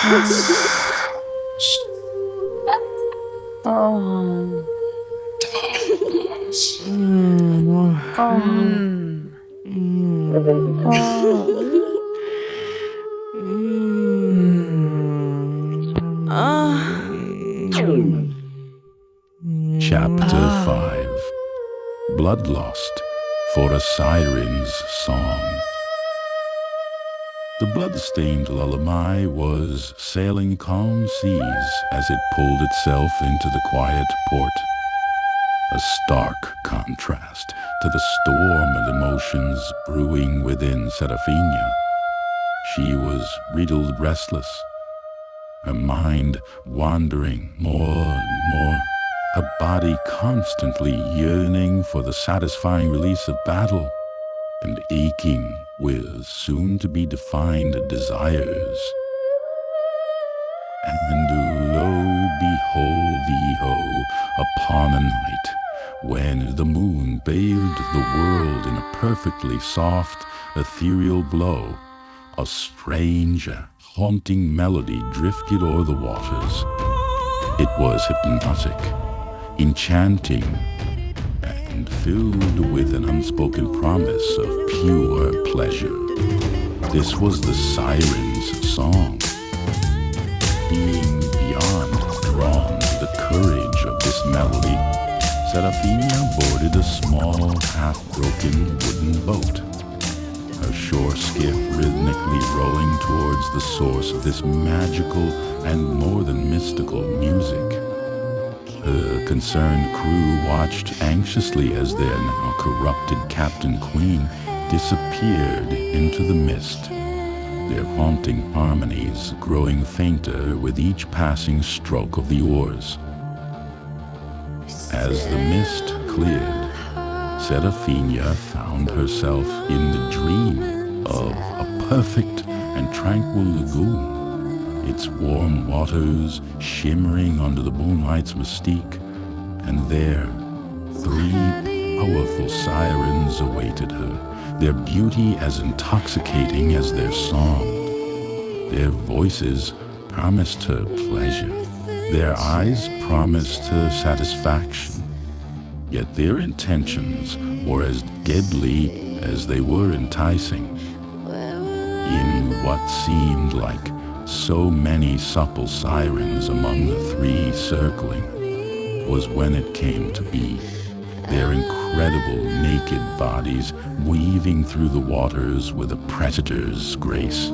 Oh. Chapter 5 Bloodlust for a Siren's Song. The Bloodstained Lullaby was sailing calm seas as it pulled itself into the quiet port. A stark contrast to the storm and emotions brewing within Seraphina. She was riddled restless, her mind wandering more and more, her body constantly yearning for the satisfying release of battle, and aching with soon-to-be-defined desires. And lo, behold thee ho, upon a night when the moon bathed the world in a perfectly soft, ethereal glow, a strange, haunting melody drifted o'er the waters. It was hypnotic, enchanting, and filled with an unspoken promise of pure pleasure. This was the Siren's song. Being beyond drawn to the courage of this melody, Seraphina boarded a small, half-broken wooden boat, her shore skiff rhythmically rowing towards the source of this magical and more than mystical music. The concerned crew watched anxiously as their now corrupted Captain Queen disappeared into the mist, their haunting harmonies growing fainter with each passing stroke of the oars. As the mist cleared, Seraphina found herself in the dream of a perfect and tranquil lagoon, its warm waters shimmering under the moonlight's mystique, and there, 3 powerful sirens awaited her, their beauty as intoxicating as their song. Their voices promised her pleasure, their eyes promised her satisfaction, yet their intentions were as deadly as they were enticing. In what seemed like so many supple sirens among the 3 circling was when it came to be, their incredible naked bodies weaving through the waters with a predator's grace.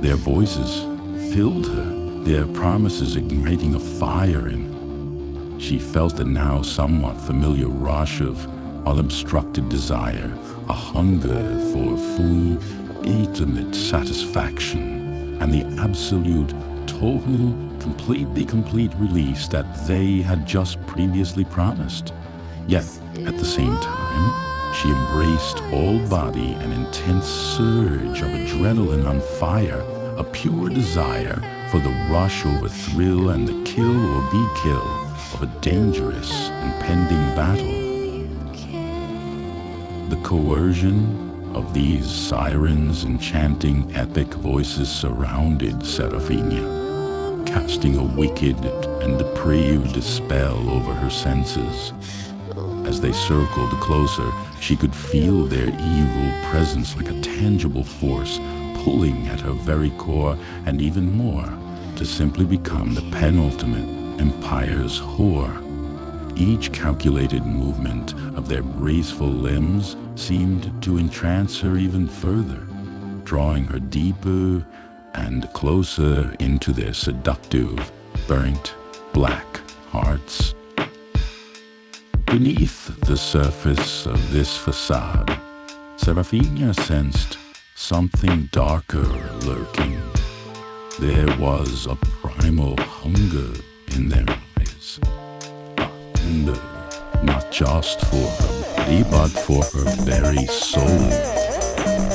Their voices filled her, their promises igniting a fire in. She felt the now somewhat familiar rush of unobstructed desire, a hunger for full, intimate satisfaction, and the absolute, total, completely complete release that they had just previously promised. Yet, at the same time, she embraced all-body an intense surge of adrenaline on fire, a pure desire for the rush over thrill and the kill or be kill of a dangerous, impending battle. The coercion of these sirens' enchanting epic voices surrounded Seraphina, casting a wicked and depraved spell over her senses. As they circled closer, she could feel their evil presence like a tangible force pulling at her very core, and even more, to simply become the penultimate empire's whore. Each calculated movement of their graceful limbs seemed to entrance her even further, drawing her deeper and closer into their seductive, burnt black hearts. Beneath the surface of this facade, Seraphina sensed something darker lurking. There was a primal hunger in their eyes. Hunger, not just for her body, but for her very soul.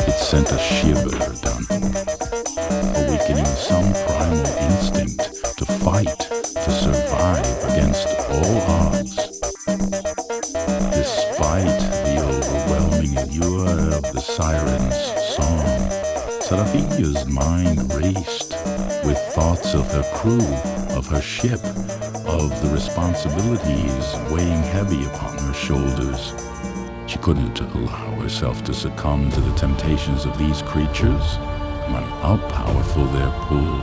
It sent a shiver down her back, awakening some primal instinct to fight, to survive against all odds. Despite the overwhelming allure of the Siren's song, Seraphina's mind raced, with thoughts of her crew, of her ship, of the responsibilities weighing heavy upon her shoulders. She couldn't allow herself to succumb to the temptations of these creatures, no matter how powerful their pull.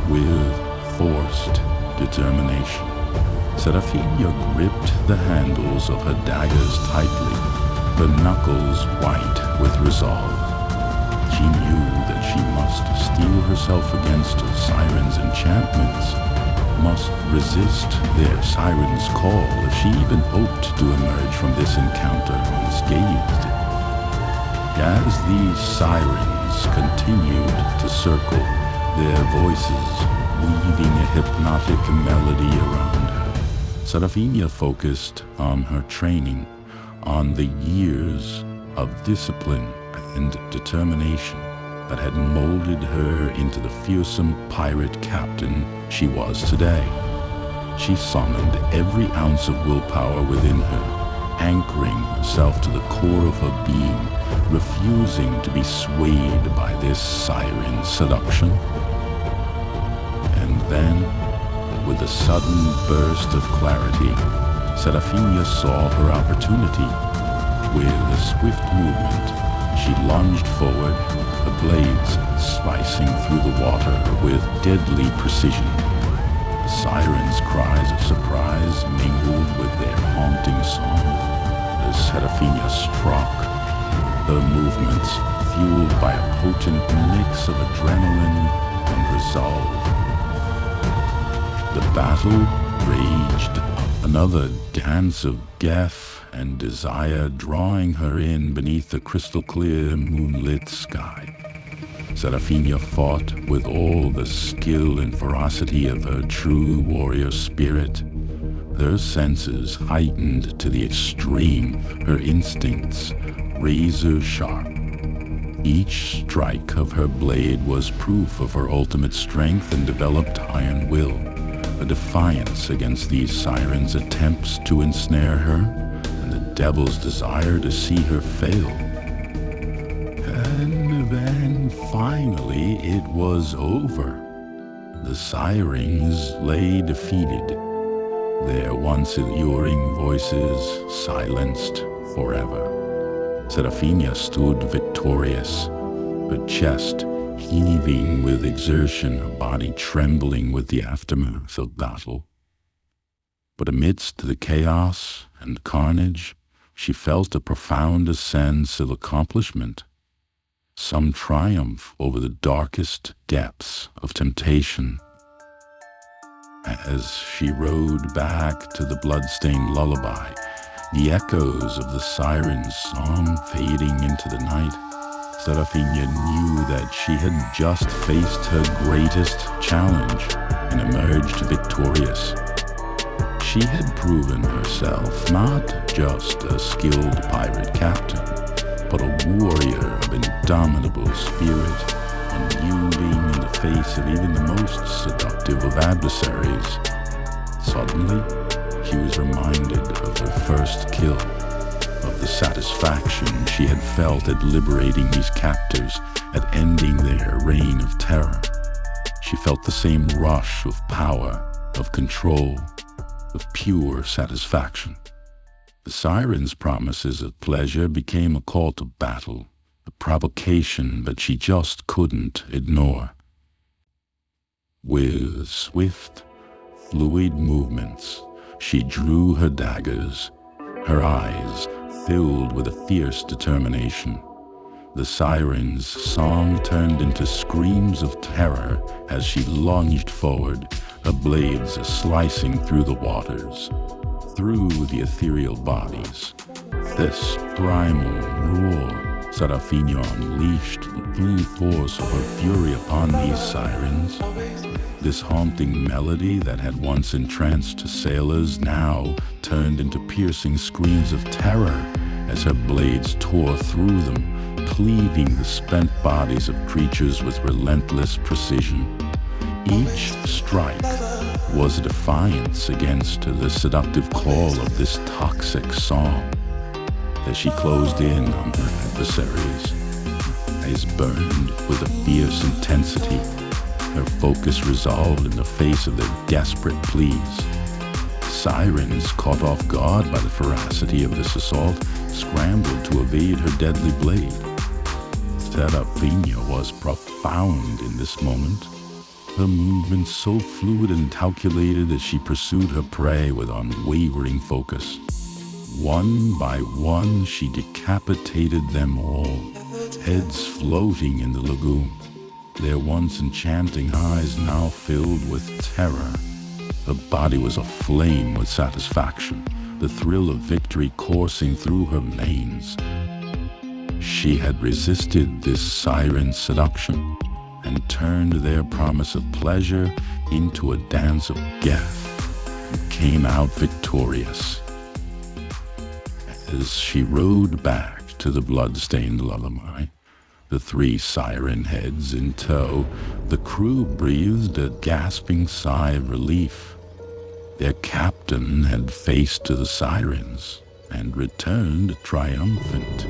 With forced determination, Seraphina gripped the handles of her daggers tightly, her knuckles white with resolve. She knew that she must steel herself against Siren's enchantments, must resist their Siren's call if she even hoped to emerge from this encounter unscathed. As these Sirens continued to circle, their voices weaving a hypnotic melody around her, Seraphina focused on her training, on the years of discipline and determination that had molded her into the fearsome pirate captain she was today. She summoned every ounce of willpower within her, anchoring herself to the core of her being, refusing to be swayed by this Siren seduction. And then, with a sudden burst of clarity, Seraphina saw her opportunity. With a swift movement, she lunged forward, her blades slicing through the water with deadly precision. The Sirens' cries of surprise mingled with their haunting song as Seraphina struck, her movements fueled by a potent mix of adrenaline and resolve. The battle raged, another dance of death and desire drawing her in beneath the crystal-clear moonlit sky. Seraphina fought with all the skill and ferocity of her true warrior spirit, her senses heightened to the extreme, her instincts razor-sharp. Each strike of her blade was proof of her ultimate strength and developed iron will, a defiance against these Sirens' attempts to ensnare her, and the devil's desire to see her fail. And then finally it was over. The Sirens lay defeated, their once alluring voices silenced forever. Seraphina stood victorious, her chest heaving with exertion, her body trembling with the aftermath of battle. But amidst the chaos and carnage, she felt a profound sense of accomplishment, some triumph over the darkest depths of temptation. As she rode back to the Bloodstained Lullaby, the echoes of the Siren's song fading into the night, Seraphina knew that she had just faced her greatest challenge and emerged victorious. She had proven herself not just a skilled pirate captain, but a warrior of indomitable spirit, unyielding in the face of even the most seductive of adversaries. Suddenly, she was reminded of her first kill, of the satisfaction she had felt at liberating these captors, at ending their reign of terror. She felt the same rush of power, of control, of pure satisfaction. The Siren's promises of pleasure became a call to battle, a provocation that she just couldn't ignore. With swift, fluid movements, she drew her daggers, her eyes filled with a fierce determination. The Siren's song turned into screams of terror as she lunged forward, her blades slicing through the waters, through the ethereal bodies. This primal roar, Seraphina unleashed the full force of her fury upon these Sirens. This haunting melody that had once entranced sailors now turned into piercing screams of terror as her blades tore through them, cleaving the spent bodies of creatures with relentless precision. Each strike was a defiance against the seductive call of this toxic song. As she closed in on her adversaries, eyes burned with a fierce intensity, her focus resolved in the face of their desperate pleas. Sirens, caught off guard by the ferocity of this assault, scrambled to evade her deadly blade. Seraphina was profound in this moment, her movements so fluid and calculated as she pursued her prey with unwavering focus. One by one, she decapitated them all, heads floating in the lagoon, their once enchanting eyes now filled with terror. Her body was aflame with satisfaction, the thrill of victory coursing through her veins. She had resisted this siren seduction and turned their promise of pleasure into a dance of death and came out victorious. As she rode back to the Bloodstained Lullaby, the 3 siren heads in tow, the crew breathed a gasping sigh of relief. Their captain had faced to the sirens and returned triumphant,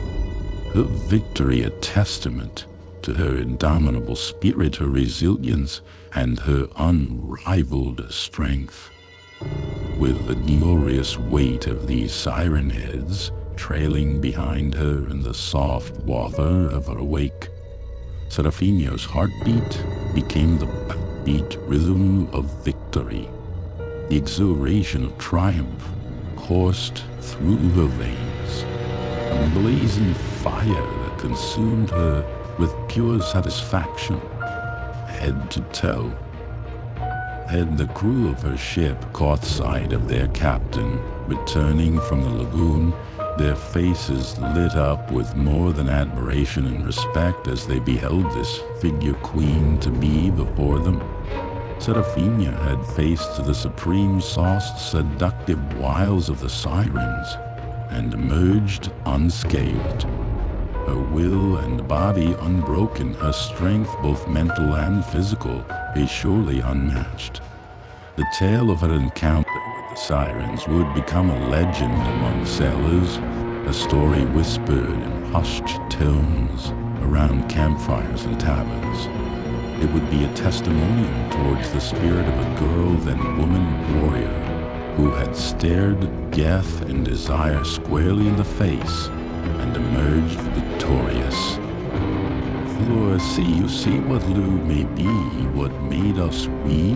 her victory a testament to her indomitable spirit, her resilience, and her unrivaled strength. With the glorious weight of these siren heads trailing behind her in the soft water of her wake, Seraphina's heartbeat became the backbeat rhythm of victory. The exhilaration of triumph coursed through her veins, a blazing fire that consumed her with pure satisfaction, head to toe. Had the crew of her ship caught sight of their captain returning from the lagoon, their faces lit up with more than admiration and respect as they beheld this figure queen to be before them. Seraphina had faced the supreme sauced, seductive wiles of the sirens and emerged unscathed. Her will and body unbroken, her strength, both mental and physical, is surely unmatched. The tale of her encounter with the sirens would become a legend among sailors, a story whispered in hushed tones around campfires and taverns. It would be a testimonial towards the spirit of a girl then woman warrior who had stared death and desire squarely in the face and emerged victorious. For you see what Lou may be, what made us we,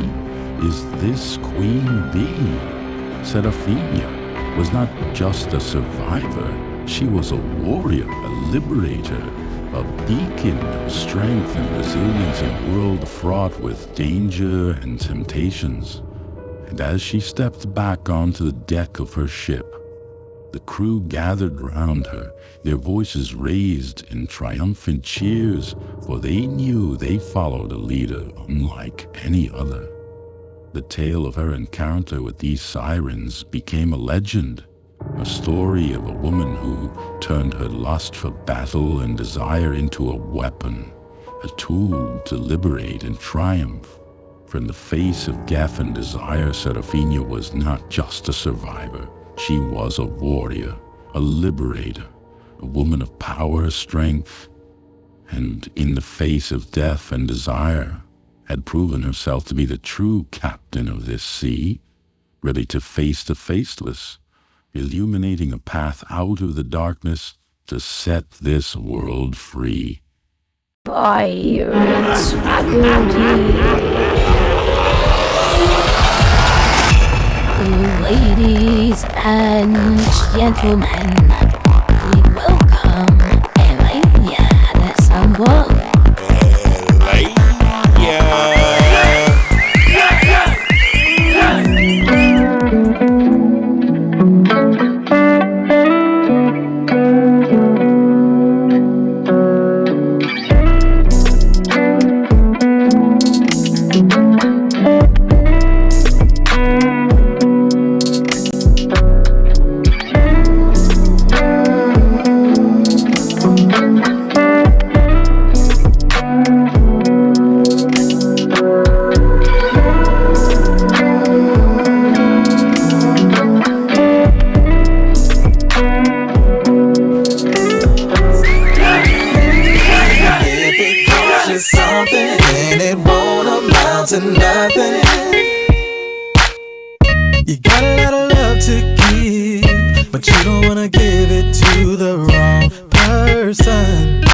is this queen bee. Seraphina was not just a survivor, she was a warrior, a liberator, a beacon of strength and resilience in a world fraught with danger and temptations. And as she stepped back onto the deck of her ship, the crew gathered round her, their voices raised in triumphant cheers, for they knew they followed a leader unlike any other. The tale of her encounter with these sirens became a legend, a story of a woman who turned her lust for battle and desire into a weapon, a tool to liberate and triumph. From the face of death and desire, Seraphina was not just a survivor. She was a warrior, a liberator, a woman of power, strength, and in the face of death and desire, had proven herself to be the true captain of this sea, ready to face the faceless, illuminating a path out of the darkness to set this world free. Pirates booty. Ladies and gentlemen, we welcome Elijah the Sample. down to nothing. You got a lot of love to give, but you don't wanna give it to the wrong person.